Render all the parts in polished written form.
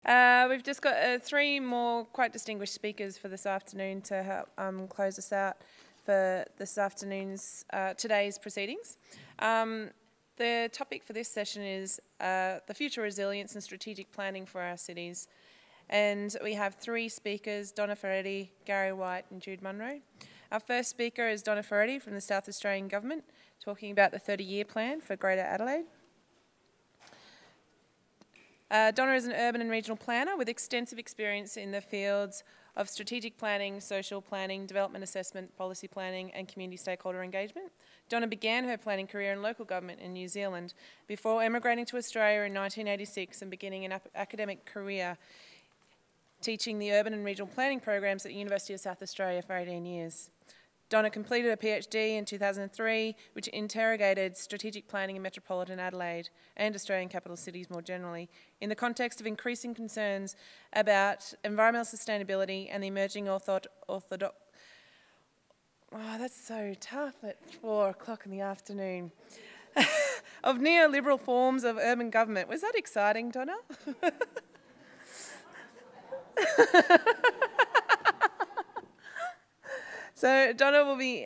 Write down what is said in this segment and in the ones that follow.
We've just got three more quite distinguished speakers for this afternoon to help close us out for this afternoon's, today's proceedings. The topic for this session is the future resilience and strategic planning for our cities. And we have three speakers, Donna Ferretti, Gary White and Jude Munro. Our first speaker is Donna Ferretti from the South Australian Government, talking about the 30-year plan for Greater Adelaide. Donna is an urban and regional planner with extensive experience in the fields of strategic planning, social planning, development assessment, policy planning and community stakeholder engagement. Donna began her planning career in local government in New Zealand before emigrating to Australia in 1986 and beginning an academic career teaching the urban and regional planning programs at the University of South Australia for 18 years. Donna completed a PhD in 2003, which interrogated strategic planning in metropolitan Adelaide and Australian capital cities more generally, in the context of increasing concerns about environmental sustainability and the emerging orthodox... Oh, that's so tough at 4 o'clock in the afternoon. Of neoliberal forms of urban government. Was that exciting, Donna? So Donna will be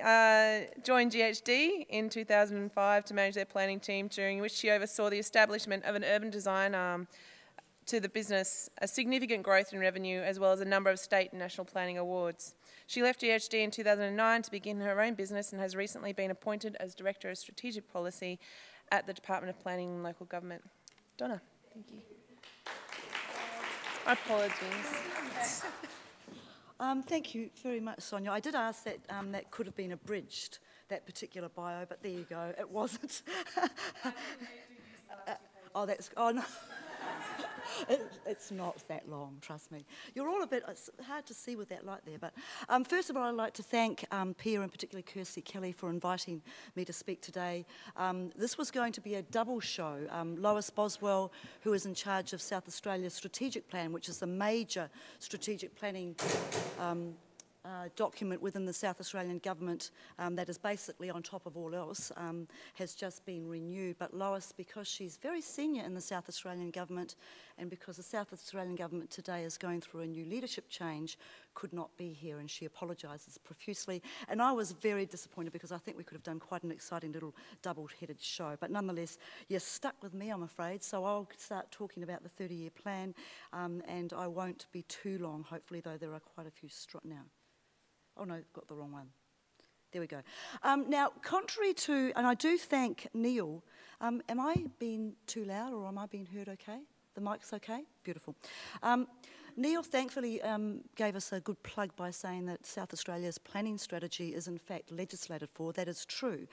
joined GHD in 2005 to manage their planning team, during which she oversaw the establishment of an urban design arm to the business, a significant growth in revenue, as well as a number of state and national planning awards. She left GHD in 2009 to begin her own business and has recently been appointed as Director of Strategic Policy at the Department of Planning and Local Government. Donna, thank you. Apologies. Thank you very much, Sonia. I did ask that that could have been abridged, that particular bio, but there you go, it wasn't. Oh no. It's not that long, trust me. You're all a bit, it's hard to see with that light there, but first of all I'd like to thank Pia and particularly Kirsty Kelly for inviting me to speak today. This was going to be a double show. Lois Boswell, who is in charge of South Australia's strategic plan, which is the major strategic planning document within the South Australian Government that is basically on top of all else, has just been renewed. But Lois, because she's very senior in the South Australian Government and because the South Australian Government today is going through a new leadership change, could not be here, and she apologises profusely. And I was very disappointed because I think we could have done quite an exciting little double-headed show. But nonetheless, you're stuck with me, I'm afraid, so I'll start talking about the 30-year plan, and I won't be too long, hopefully, though there are quite a few now. Oh no, got the wrong one. There we go. Now, contrary to, and I do thank Neil, am I being too loud or am I being heard okay? The mic's okay? Beautiful. Neil thankfully gave us a good plug by saying that South Australia's planning strategy is in fact legislated for. That is true.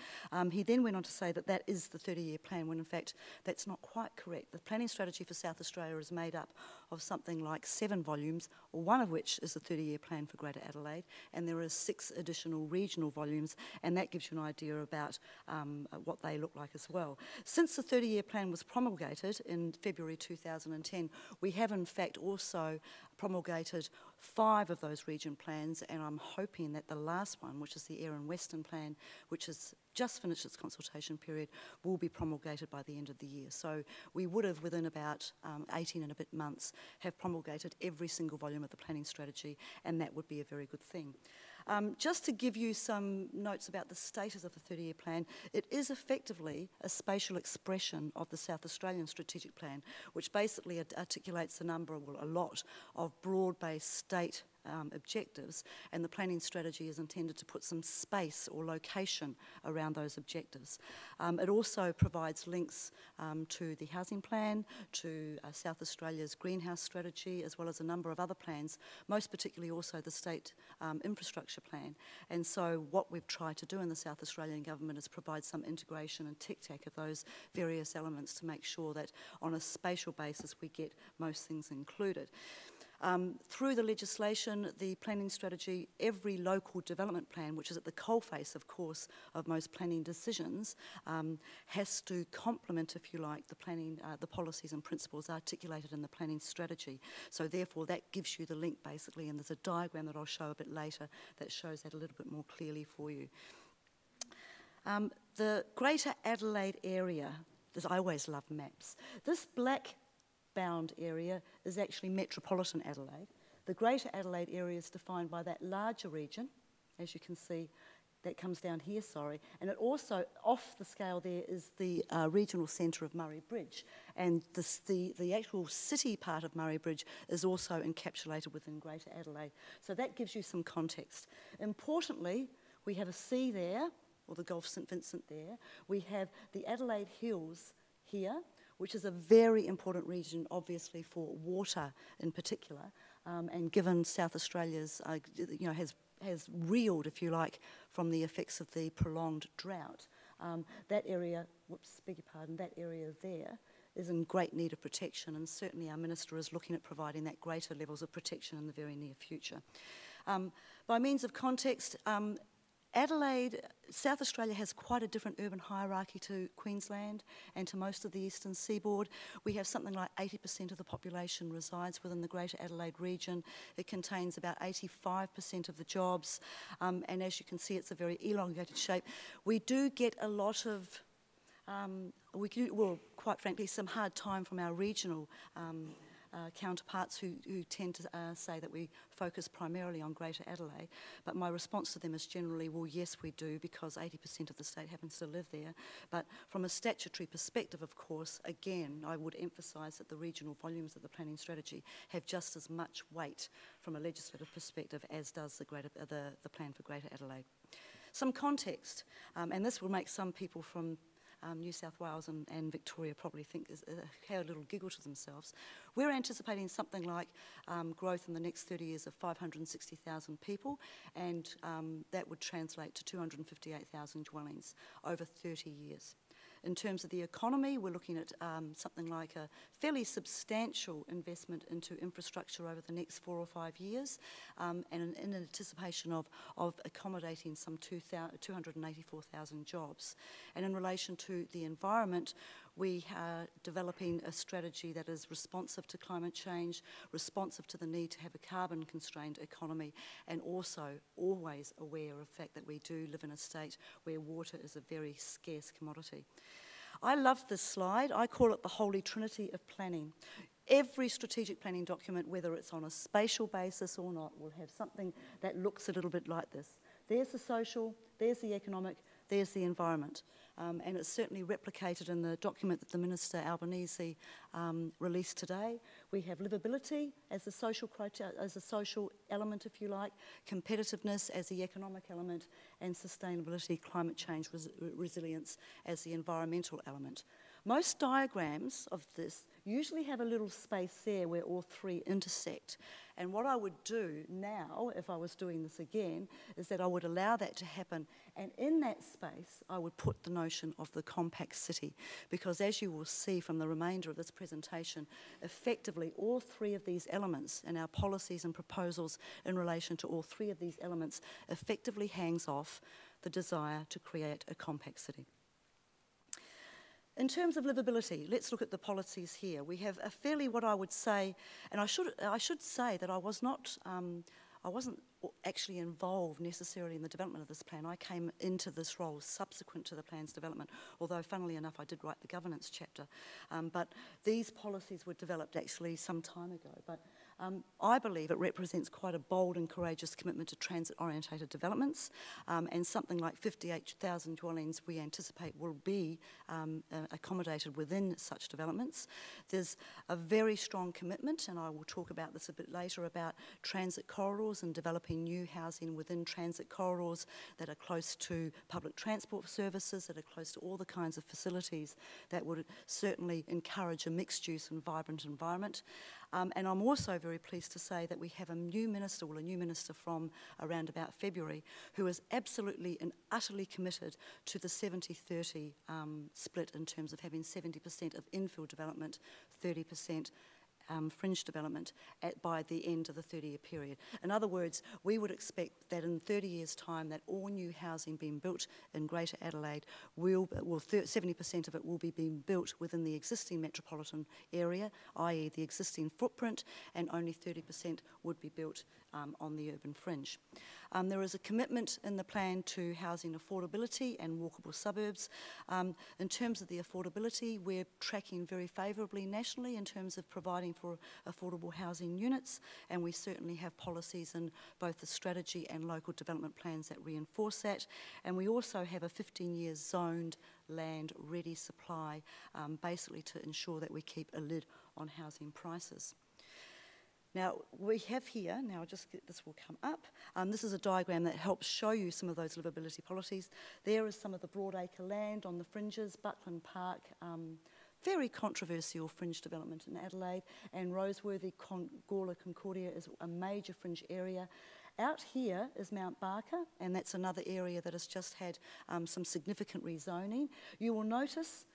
He then went on to say that that is the 30-year plan, when in fact that's not quite correct. The planning strategy for South Australia is made up of something like 7 volumes, one of which is the 30-year plan for Greater Adelaide, and there are 6 additional regional volumes, and that gives you an idea about what they look like as well. Since the 30-year plan was promulgated in February 2010, we have in fact also promulgated 5 of those region plans, and I'm hoping that the last one, which is the Air and Western Plan, which has just finished its consultation period, will be promulgated by the end of the year. So we would have, within about 18 and a bit months, have promulgated every single volume of the planning strategy, and that would be a very good thing. Just to give you some notes about the status of the 30-year plan, it is effectively a spatial expression of the South Australian strategic plan, which basically articulates a lot of broad-based state objectives, and the planning strategy is intended to put some space or location around those objectives. It also provides links to the housing plan, to South Australia's greenhouse strategy, as well as a number of other plans, most particularly also the state infrastructure plan. And so what we've tried to do in the South Australian Government is provide some integration and tic-tac of those various elements to make sure that on a spatial basis we get most things included. Through the legislation, the planning strategy, every local development plan, which is at the coalface, of course, of most planning decisions, has to complement, if you like, the planning, the policies and principles articulated in the planning strategy. So therefore, that gives you the link, basically, and there's a diagram that I'll show a bit later that shows that a little bit more clearly for you. The Greater Adelaide area, I always love maps. This black bound area is actually metropolitan Adelaide. The Greater Adelaide area is defined by that larger region, as you can see, that comes down here, sorry. And it also, off the scale there, is the regional centre of Murray Bridge. And the actual city part of Murray Bridge is also encapsulated within Greater Adelaide. So that gives you some context. Importantly, we have a sea there, or the Gulf St Vincent there. We have the Adelaide Hills here, which is a very important region, obviously, for water in particular. And given South Australia's, has reeled, if you like, from the effects of the prolonged drought. That area, beg your pardon, that area there is in great need of protection, and certainly our Minister is looking at providing that greater levels of protection in the very near future. By means of context, Adelaide, South Australia has quite a different urban hierarchy to Queensland and to most of the eastern seaboard. We have something like 80% of the population resides within the Greater Adelaide region. It contains about 85% of the jobs, and as you can see, it's a very elongated shape. We do get a lot of, quite frankly, some hard time from our regional counterparts who tend to say that we focus primarily on Greater Adelaide, but my response to them is generally, well, yes, we do, because 80% of the state happens to live there. But from a statutory perspective, of course, again, I would emphasise that the regional volumes of the planning strategy have just as much weight from a legislative perspective as does the plan for Greater Adelaide. Some context, and this will make some people from New South Wales and Victoria probably have a little giggle to themselves. We're anticipating something like growth in the next 30 years of 560,000 people, and that would translate to 258,000 dwellings over 30 years. In terms of the economy, we're looking at something like a fairly substantial investment into infrastructure over the next 4 or 5 years, and in anticipation of accommodating some 284,000 jobs. And in relation to the environment, we are developing a strategy that is responsive to climate change, responsive to the need to have a carbon-constrained economy, and also always aware of the fact that we do live in a state where water is a very scarce commodity. I love this slide. I call it the Holy Trinity of planning. Every strategic planning document, whether it's on a spatial basis or not, will have something that looks a little bit like this. There's the social, there's the economic, there's the environment. And it's certainly replicated in the document that the Minister Albanese released today. We have livability as a social element, if you like, competitiveness as the economic element, and sustainability, climate change, resilience as the environmental element. Most diagrams of this usually have a little space there where all three intersect. And what I would do now, if I was doing this again, is that I would allow that to happen. And in that space, I would put the notion of the compact city. Because as you will see from the remainder of this presentation, effectively all three of these elements and our policies and proposals in relation to all three of these elements effectively hangs off the desire to create a compact city. In terms of livability, let's look at the policies here. We have a fairly, what I would say, and I should say that I wasn't actually involved necessarily in the development of this plan. I came into this role subsequent to the plan's development, although funnily enough I did write the governance chapter. But these policies were developed actually some time ago. But I believe it represents quite a bold and courageous commitment to transit-orientated developments, and something like 58,000 dwellings we anticipate will be accommodated within such developments. There's a very strong commitment, and I will talk about this a bit later, about transit corridors and developing new housing within transit corridors that are close to public transport services, that are close to all the kinds of facilities that would certainly encourage a mixed-use and vibrant environment. And I'm also very pleased to say that we have a new minister from around about February, who is absolutely and utterly committed to the 70-30 split in terms of having 70% of infill development, 30% fringe development by the end of the 30-year period. In other words, we would expect that in 30 years' time that all new housing being built in Greater Adelaide, 70% of it will be being built within the existing metropolitan area, i.e. the existing footprint, and only 30% would be built on the urban fringe. There is a commitment in the plan to housing affordability and walkable suburbs. In terms of the affordability, we're tracking very favourably nationally in terms of providing for affordable housing units, and we certainly have policies in both the strategy and local development plans that reinforce that. And we also have a 15-year zoned land ready supply, basically to ensure that we keep a lid on housing prices. Now, we have here, now this will come up, this is a diagram that helps show you some of those livability policies. There is some of the broadacre land on the fringes, Buckland Park, very controversial fringe development in Adelaide, and Roseworthy, Gawler, Concordia is a major fringe area. Out here is Mount Barker, and that's another area that has just had some significant rezoning. You will notice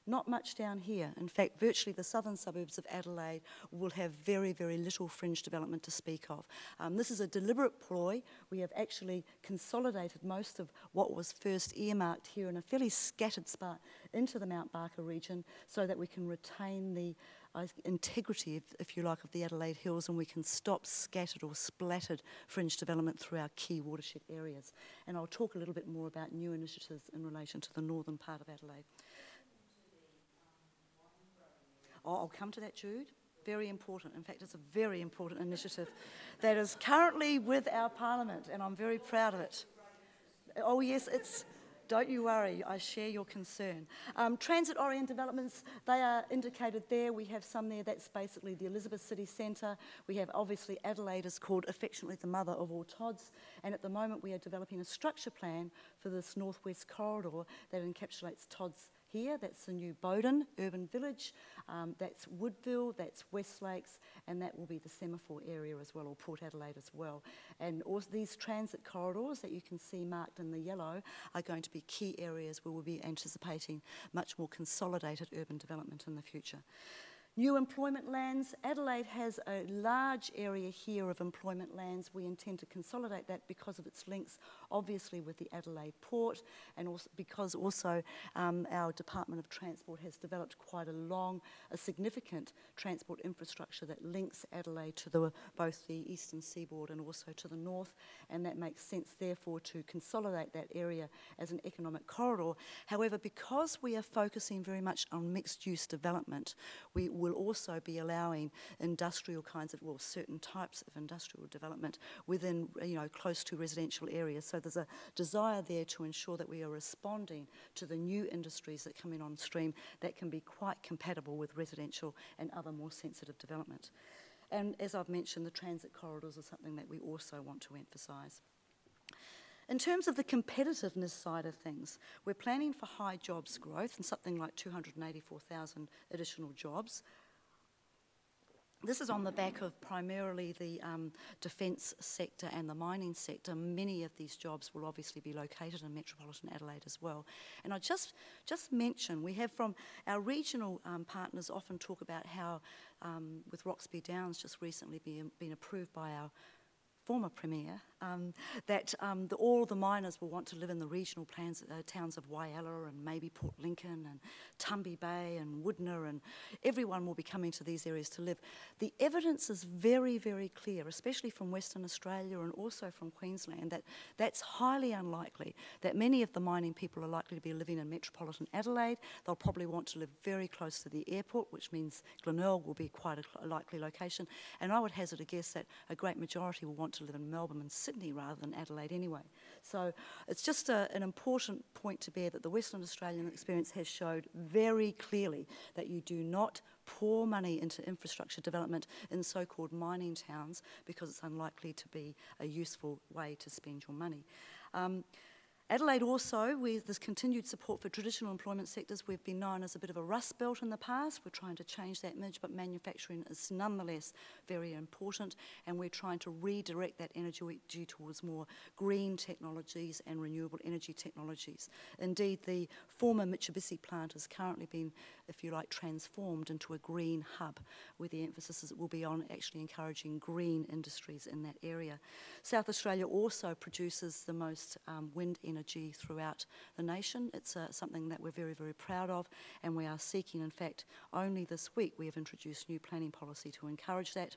not much down here. In fact, virtually the southern suburbs of Adelaide will have very, very little fringe development to speak of. This is a deliberate ploy. We have actually consolidated most of what was first earmarked here in a fairly scattered spot into the Mount Barker region so that we can retain the integrity, if you like, of the Adelaide Hills, and we can stop scattered or splattered fringe development through our key watershed areas. And I'll talk a little bit more about new initiatives in relation to the northern part of Adelaide. I'll come to that, Jude. Very important. In fact, it's a very important initiative that is currently with our Parliament, and I'm very proud of it. Oh yes, don't you worry, I share your concern. Transit-oriented developments, they are indicated there. We have some there, that's basically the Elizabeth City Centre. We have, obviously, Adelaide is called affectionately the mother of all Tods, and at the moment we are developing a structure plan for this northwest corridor that encapsulates Tods here. That's the new Bowden urban village, that's Woodville, that's West Lakes, and that will be the Semaphore area as well, or Port Adelaide as well. And also these transit corridors that you can see marked in the yellow are going to be key areas where we'll be anticipating much more consolidated urban development in the future. New employment lands. Adelaide has a large area here of employment lands. We intend to consolidate that because of its links, obviously, with the Adelaide Port, and also because our Department of Transport has developed quite a significant transport infrastructure that links Adelaide to both the eastern seaboard and also to the north, and that makes sense, therefore, to consolidate that area as an economic corridor. However, because we are focusing very much on mixed-use development, we will also be allowing industrial kinds of, well, certain types of industrial development within, close to residential areas. So there's a desire there to ensure that we are responding to the new industries that come in on stream that can be quite compatible with residential and other more sensitive development. And as I've mentioned, the transit corridors are something that we also want to emphasise. In terms of the competitiveness side of things, we're planning for high jobs growth and something like 284,000 additional jobs. This is on the back of primarily the defence sector and the mining sector. Many of these jobs will obviously be located in metropolitan Adelaide as well. And I just mention, we have from our regional partners often talk about how with Roxby Downs just recently been approved by our former Premier, that all the miners will want to live in the regional towns of Whyalla and maybe Port Lincoln and Tumby Bay and Woodner, and everyone will be coming to these areas to live. The evidence is very, very clear, especially from Western Australia and also from Queensland, that that's highly unlikely, that many of the mining people are likely to be living in metropolitan Adelaide. They'll probably want to live very close to the airport, which means Glenelg will be quite a likely location, and I would hazard a guess that a great majority will want to live in Melbourne and Sydney rather than Adelaide anyway. So it's just an important point to bear that the Western Australian experience has showed very clearly that you do not pour money into infrastructure development in so-called mining towns because it's unlikely to be a useful way to spend your money. Adelaide also, with this continued support for traditional employment sectors, we've been known as a bit of a rust belt in the past. We're trying to change that image, but manufacturing is nonetheless very important, and we're trying to redirect that energy towards more green technologies and renewable energy technologies. Indeed, the former Mitsubishi plant is currently being if you like, transformed into a green hub, where the emphasis will be on actually encouraging green industries in that area. South Australia also produces the most wind energy throughout the nation. It's something that we're very, very proud of, and we are seeking, in fact, only this week we have introduced new planning policy to encourage that.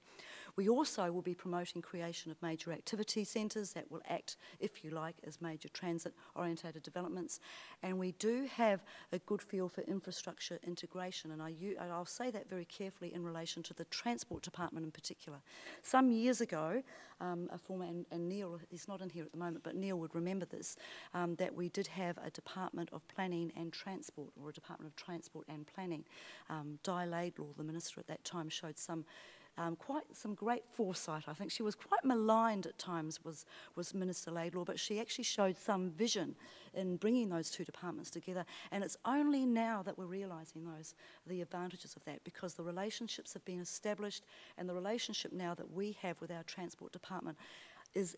We also will be promoting creation of major activity centres that will act, if you like, as major transit-orientated developments. And we do have a good feel for infrastructure integration, and I'll say that very carefully in relation to the Transport Department in particular. Some years ago, a former, and Neil is not in here at the moment, but Neil would remember this, that we did have a Department of Planning and Transport, or a Department of Transport and Planning. Di Laidlaw, the Minister at that time, showed quite some great foresight. I think she was quite maligned at times, was Minister Laidlaw, but she actually showed some vision in bringing those two departments together, and it's only now that we're realising the advantages of that, because the relationships have been established, and the relationship now that we have with our Transport Department is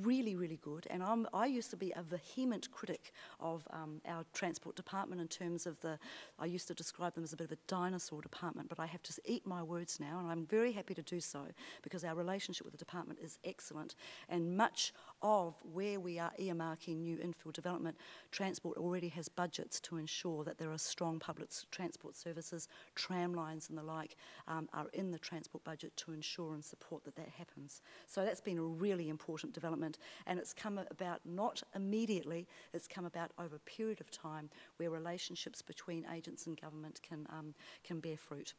really, really good. And I used to be a vehement critic of our Transport Department in terms of I used to describe them as a bit of a dinosaur department, but I have to eat my words now, and I'm very happy to do so, because our relationship with the department is excellent, and much of where we are earmarking new infill development, Transport already has budgets to ensure that there are strong public transport services, tram lines and the like are in the transport budget to ensure and support that happens. So that's been a really important development, and it's come about not immediately, it's come about over a period of time where relationships between agents and government can bear fruit.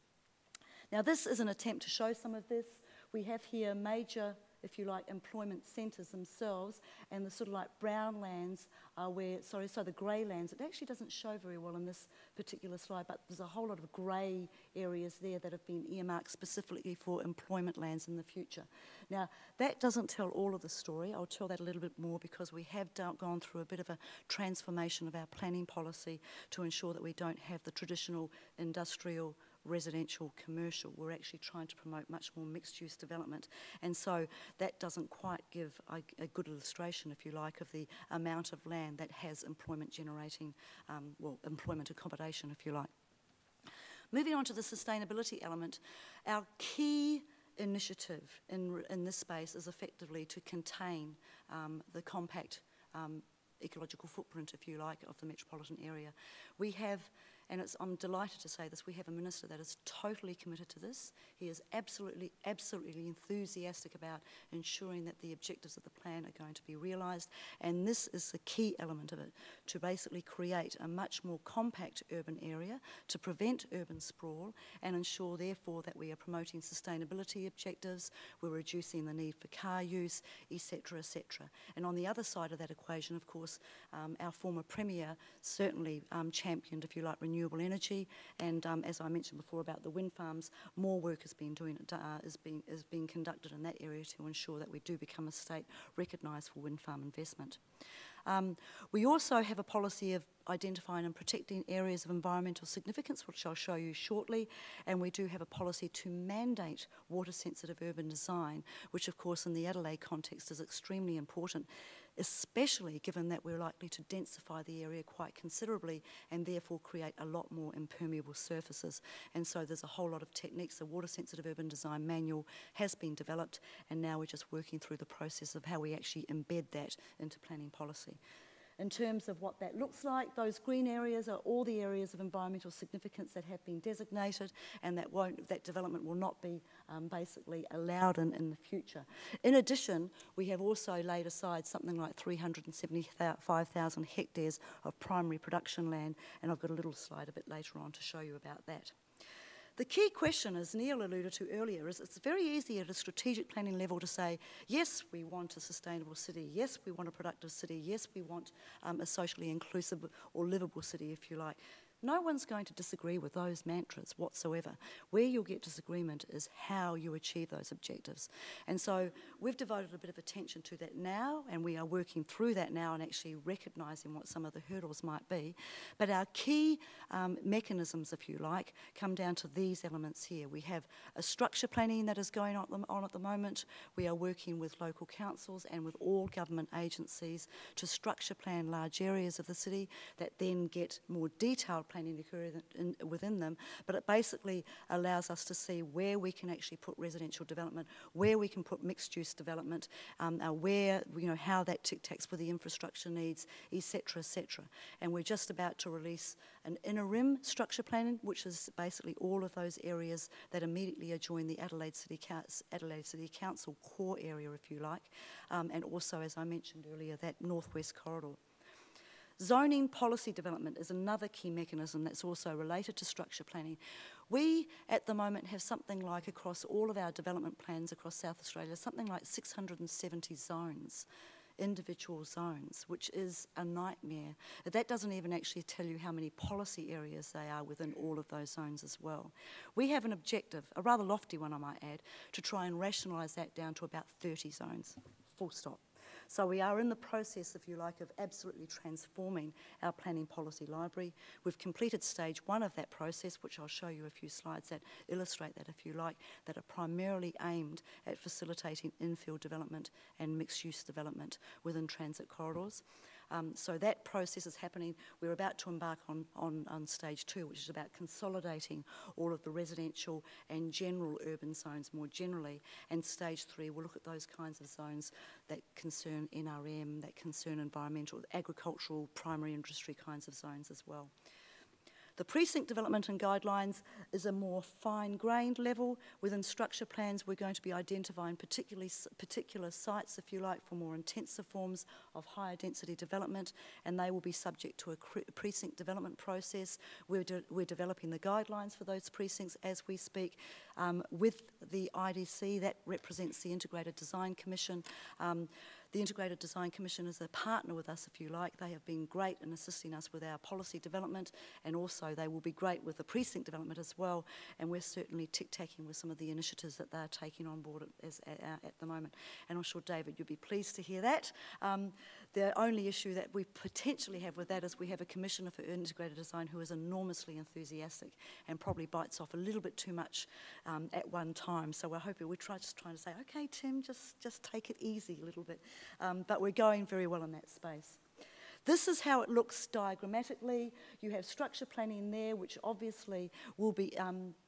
Now, this is an attempt to show some of this. We have here major, if you like, employment centres themselves, and the sort of like brown lands are the grey lands, it actually doesn't show very well in this particular slide, but there's a whole lot of grey areas there that have been earmarked specifically for employment lands in the future. Now, that doesn't tell all of the story. I'll tell that a little bit more, because we have gone through a bit of a transformation of our planning policy to ensure that we don't have the traditional industrial, residential, commercial. We're actually trying to promote much more mixed-use development, and so that doesn't quite give a good illustration, if you like, of the amount of land that has employment generating, employment accommodation, if you like. Moving on to the sustainability element, our key initiative in this space is effectively to contain the compact ecological footprint, if you like, of the metropolitan area. We have, and I'm delighted to say this, we have a minister that is totally committed to this. He is absolutely enthusiastic about ensuring that the objectives of the plan are going to be realised, and this is the key element of it, to basically create a much more compact urban area to prevent urban sprawl and ensure therefore that we are promoting sustainability objectives, we're reducing the need for car use, etc., etc. And on the other side of that equation, of course, our former Premier certainly championed, if you like, renewable energy, and as I mentioned before about the wind farms, more work is being conducted in that area to ensure that we do become a state recognised for wind farm investment. We also have a policy of identifying and protecting areas of environmental significance, which I'll show you shortly, and we do have a policy to mandate water-sensitive urban design, which of course in the Adelaide context is extremely important, especially given that we're likely to densify the area quite considerably and therefore create a lot more impermeable surfaces. And so there's a whole lot of techniques. The Water Sensitive Urban Design Manual has been developed, and now we're just working through the process of how we actually embed that into planning policy. In terms of what that looks like, those green areas are all the areas of environmental significance that have been designated, and that development will not be basically allowed in the future. In addition, we have also laid aside something like 375,000 hectares of primary production land, and I've got a little slide a bit later on to show you about that. The key question, as Neil alluded to earlier, is it's very easy at a strategic planning level to say, yes, we want a sustainable city, yes, we want a productive city, yes, we want a socially inclusive or livable city, if you like. No one's going to disagree with those mantras whatsoever. Where you'll get disagreement is how you achieve those objectives. And so we've devoted a bit of attention to that now, and we are working through that now and actually recognising what some of the hurdles might be. But our key mechanisms, if you like, come down to these elements here. We have a structure planning that is going on at the moment. We are working with local councils and with all government agencies to structure plan large areas of the city that then get more detailed planning to occur within them, but it basically allows us to see where we can actually put residential development, where we can put mixed-use development, where, how that tic-tacs with the infrastructure needs, etc., etc. And we're just about to release an inner rim structure planning, which is basically all of those areas that immediately adjoin the Adelaide City Council core area, if you like, and also, as I mentioned earlier, that northwest corridor. Zoning policy development is another key mechanism that's also related to structure planning. We, at the moment, have something like, across all of our development plans across South Australia, something like 670 zones, individual zones, which is a nightmare. That doesn't even actually tell you how many policy areas they are within all of those zones as well. We have an objective, a rather lofty one I might add, to try and rationalise that down to about 30 zones, full stop. So we are in the process, if you like, of absolutely transforming our planning policy library. We've completed stage 1 of that process, which I'll show you a few slides that illustrate that, if you like, that are primarily aimed at facilitating infill development and mixed-use development within transit corridors. So that process is happening. We're about to embark on stage 2, which is about consolidating all of the residential and general urban zones more generally. And stage 3 will look at those kinds of zones that concern NRM, that concern environmental, agricultural, primary industry kinds of zones as well. The precinct development and guidelines is a more fine-grained level. Within structure plans, we're going to be identifying particular sites, if you like, for more intensive forms of higher density development, and they will be subject to a precinct development process. We're developing the guidelines for those precincts as we speak. With the IDC, that represents the Integrated Design Commission. The Integrated Design Commission is a partner with us, if you like. They have been great in assisting us with our policy development, and also they will be great with the precinct development as well, and we're certainly tic-tacking with some of the initiatives that they're taking on board at the moment. And I'm sure, David, you'll be pleased to hear that. The only issue that we potentially have with that is we have a Commissioner for Integrated Design who is enormously enthusiastic and probably bites off a little bit too much at one time. So we're hoping, we're just trying to say, okay, Tim, just take it easy a little bit. But we're going very well in that space. This is how it looks diagrammatically. You have structure planning there, which obviously will be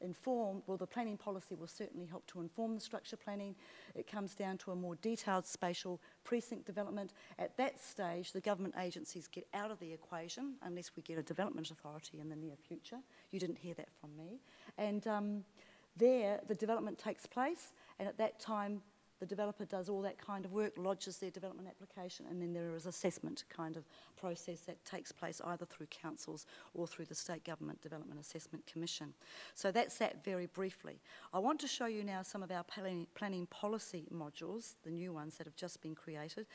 informed. Well, the planning policy will certainly help to inform the structure planning. It comes down to a more detailed spatial precinct development. At that stage, the government agencies get out of the equation, unless we get a development authority in the near future. You didn't hear that from me. And there, the development takes place, and at that time, the developer does all that kind of work, lodges their development application, and then there is assessment kind of process that takes place either through councils or through the State Government Development Assessment Commission. So that's that very briefly. I want to show you now some of our planning policy modules, the new ones that have just been created.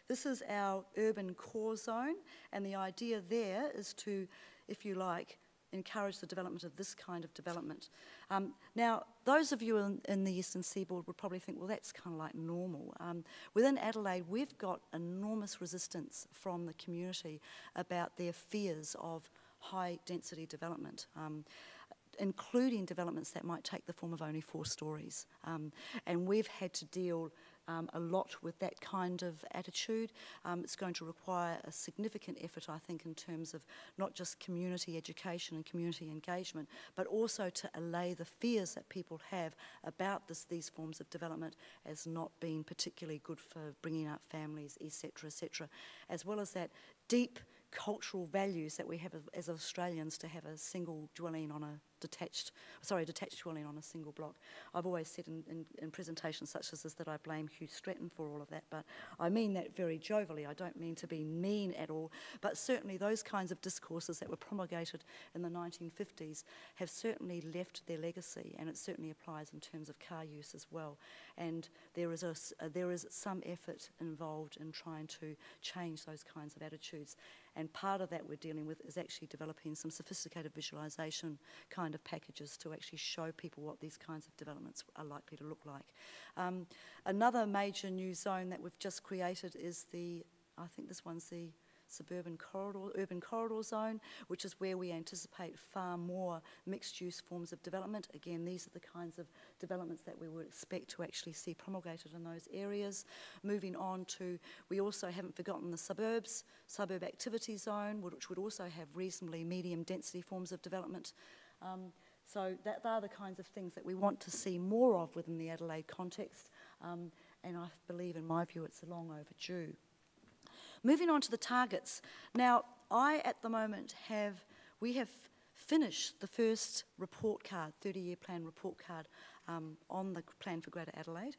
This is our urban core zone, and the idea there is to, if you like, encourage the development of this kind of development. Now, those of you in the Eastern Seaboard would probably think, well, that's kind of like normal. Within Adelaide, we've got enormous resistance from the community about their fears of high density development, including developments that might take the form of only 4 stories. And we've had to deal a lot with that kind of attitude. It's going to require a significant effort, I think, in terms of not just community education and community engagement, but also to allay the fears that people have about these forms of development as not being particularly good for bringing up families, etc., as well as that deep cultural values that we have as Australians to have a single dwelling on a detached dwelling on a single block. I've always said in presentations such as this that I blame Hugh Stratton for all of that, but I mean that very jovially. I don't mean to be mean at all, but certainly those kinds of discourses that were promulgated in the 1950s have certainly left their legacy, and it certainly applies in terms of car use as well. And there is some effort involved in trying to change those kinds of attitudes. And part of that we're dealing with is actually developing some sophisticated visualisation kind of packages to actually show people what these kinds of developments are likely to look like. Another major new zone that we've just created is I think this one's the suburban corridor, urban corridor zone, which is where we anticipate far more mixed-use forms of development. Again, these are the kinds of developments that we would expect to actually see promulgated in those areas. Moving on to, we also haven't forgotten the suburbs, suburb activity zone, which would also have reasonably medium density forms of development. So that are the kinds of things that we want to see more of within the Adelaide context, and I believe, in my view, it's long overdue. Moving on to the targets. Now, at the moment, we have finished the first report card, 30-year plan report card, on the plan for Greater Adelaide.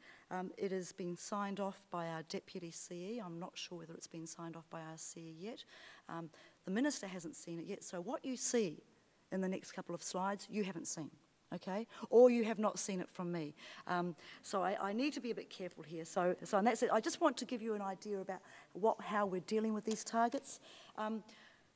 It has been signed off by our Deputy CE. I'm not sure whether it's been signed off by our CE yet. The Minister hasn't seen it yet, so what you see in the next couple of slides, you haven't seen, okay? Or you have not seen it from me. So I need to be a bit careful here. So and that's it. I just want to give you an idea about how we're dealing with these targets.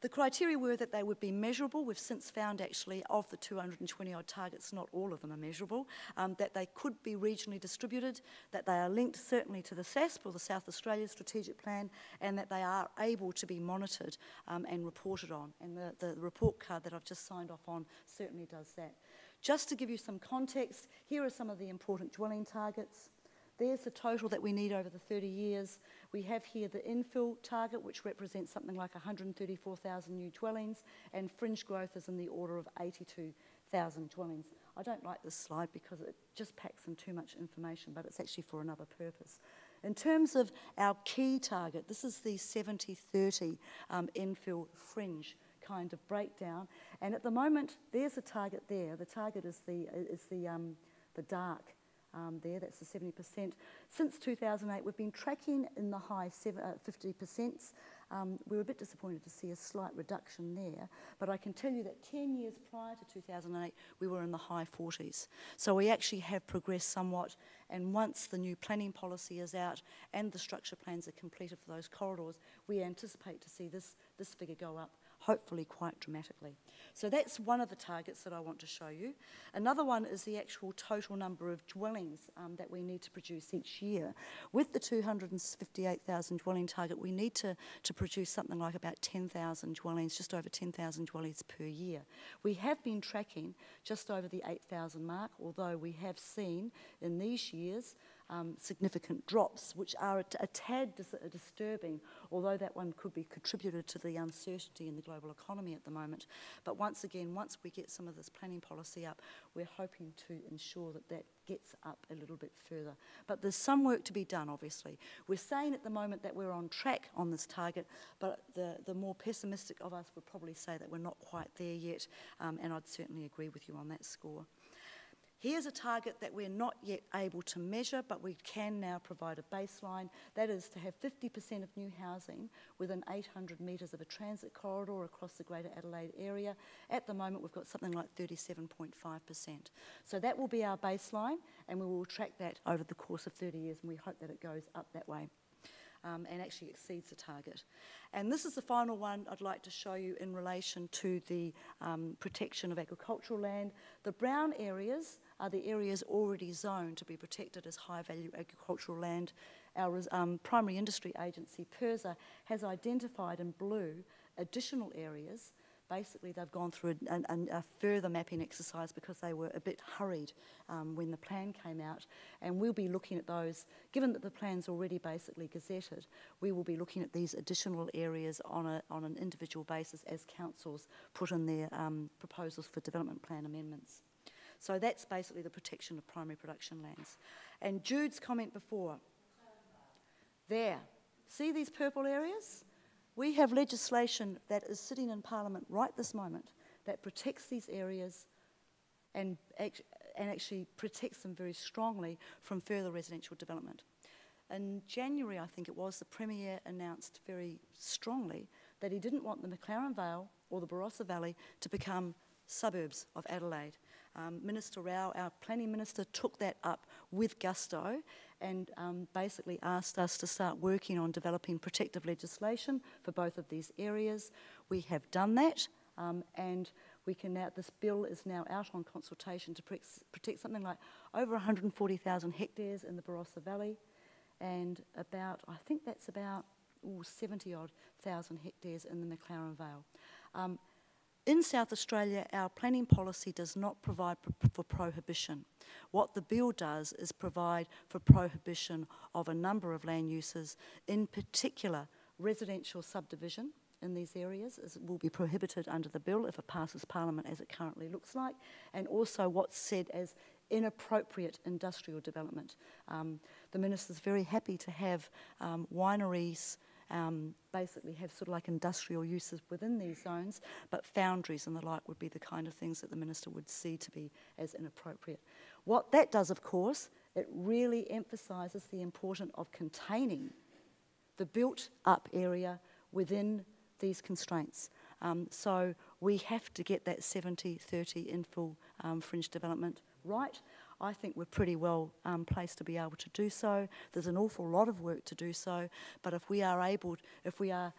The criteria were that they would be measurable. We've since found, actually, of the 220-odd targets, not all of them are measurable, that they could be regionally distributed, that they are linked certainly to the SASP, or the South Australia Strategic Plan, and that they are able to be monitored and reported on. And the report card that I've just signed off on certainly does that. Just to give you some context, here are some of the important dwelling targets. There's the total that we need over the 30 years. We have here the infill target, which represents something like 134,000 new dwellings, and fringe growth is in the order of 82,000 dwellings. I don't like this slide because it just packs in too much information, but it's actually for another purpose. In terms of our key target, this is the 70-30 infill fringe kind of breakdown, and at the moment there's a target there. The target is the dark there, that's the 70%. Since 2008, we've been tracking in the high 50%. We were a bit disappointed to see a slight reduction there, but I can tell you that 10 years prior to 2008, we were in the high 40s. So we actually have progressed somewhat, and once the new planning policy is out and the structure plans are completed for those corridors, we anticipate to see this figure go up, hopefully quite dramatically. So that's one of the targets that I want to show you. Another one is the actual total number of dwellings that we need to produce each year. With the 258,000 dwelling target, we need to produce something like about 10,000 dwellings, just over 10,000 dwellings per year. We have been tracking just over the 8,000 mark, although we have seen in these years significant drops, which are a tad disturbing, although that one could be contributed to the uncertainty in the global economy at the moment. But once again, once we get some of this planning policy up, we're hoping to ensure that that gets up a little bit further. But there's some work to be done, obviously. We're saying at the moment that we're on track on this target, but the more pessimistic of us would probably say that we're not quite there yet, and I'd certainly agree with you on that score. Here's a target that we're not yet able to measure, but we can now provide a baseline. That is to have 50% of new housing within 800 metres of a transit corridor across the Greater Adelaide area. At the moment, we've got something like 37.5%. So that will be our baseline, and we will track that over the course of 30 years, and we hope that it goes up that way. And actually exceeds the target. And this is the final one I'd like to show you in relation to the protection of agricultural land. The brown areas are the areas already zoned to be protected as high-value agricultural land. Our primary industry agency, PIRSA, has identified in blue additional areas. Basically, they've gone through a further mapping exercise because they were a bit hurried when the plan came out. And we'll be looking at those, given that the plan's already basically gazetted, we will be looking at these additional areas on an individual basis as councils put in their proposals for development plan amendments. So that's basically the protection of primary production lands. And Jude's comment before, there, see these purple areas? We have legislation that is sitting in Parliament right this moment that protects these areas and actually protects them very strongly from further residential development. In January, I think it was, the Premier announced very strongly that he didn't want the McLaren Vale or the Barossa Valley to become suburbs of Adelaide. Minister Rao, our planning minister, took that up with gusto and basically asked us to start working on developing protective legislation for both of these areas. We have done that, and we can now, this bill is now out on consultation to protect something like over 140,000 hectares in the Barossa Valley, and about, I think that's about 70-odd thousand hectares in the McLaren Vale. In South Australia, our planning policy does not provide for prohibition. What the bill does is provide for prohibition of a number of land uses, in particular residential subdivision in these areas will be prohibited under the bill if it passes Parliament as it currently looks like, and also what's said as inappropriate industrial development. The Minister's very happy to have wineries basically have sort of like industrial uses within these zones, but foundries and the like would be the kind of things that the Minister would see to be as inappropriate. What that does, of course, it really emphasises the importance of containing the built-up area within these constraints. So we have to get that 70-30 infill fringe development right. I think we're pretty well placed to be able to do so. There's an awful lot of work to do so, but if we are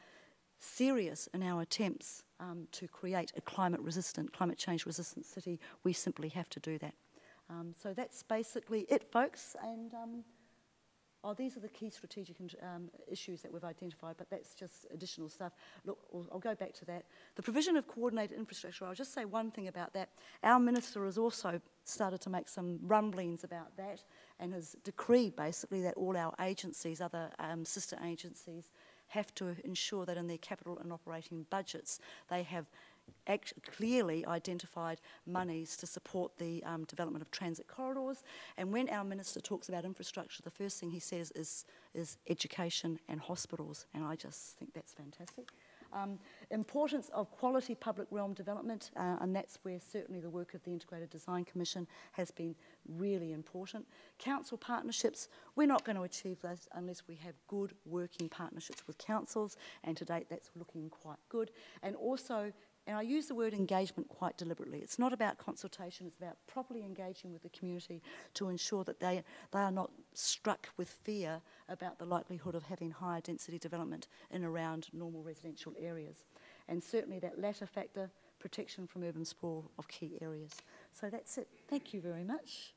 serious in our attempts to create a climate change resistant city, we simply have to do that. So that's basically it, folks. And these are the key strategic issues that we've identified, but that's just additional stuff. Look, I'll go back to that. The provision of coordinated infrastructure, I'll just say one thing about that. Our Minister has also started to make some rumblings about that and has decreed basically that all our agencies, other sister agencies, have to ensure that in their capital and operating budgets they have clearly identified monies to support the development of transit corridors. And when our Minister talks about infrastructure, the first thing he says is education and hospitals, and I just think that's fantastic. Importance of quality public realm development, and that's where certainly the work of the Integrated Design Commission has been really important. Council partnerships, we're not going to achieve this unless we have good working partnerships with councils, and to date that's looking quite good. And also, and I use the word engagement quite deliberately. It's not about consultation, it's about properly engaging with the community to ensure that they are not struck with fear about the likelihood of having higher density development in around normal residential areas. And certainly that latter factor, protection from urban sprawl of key areas. So that's it. Thank you very much.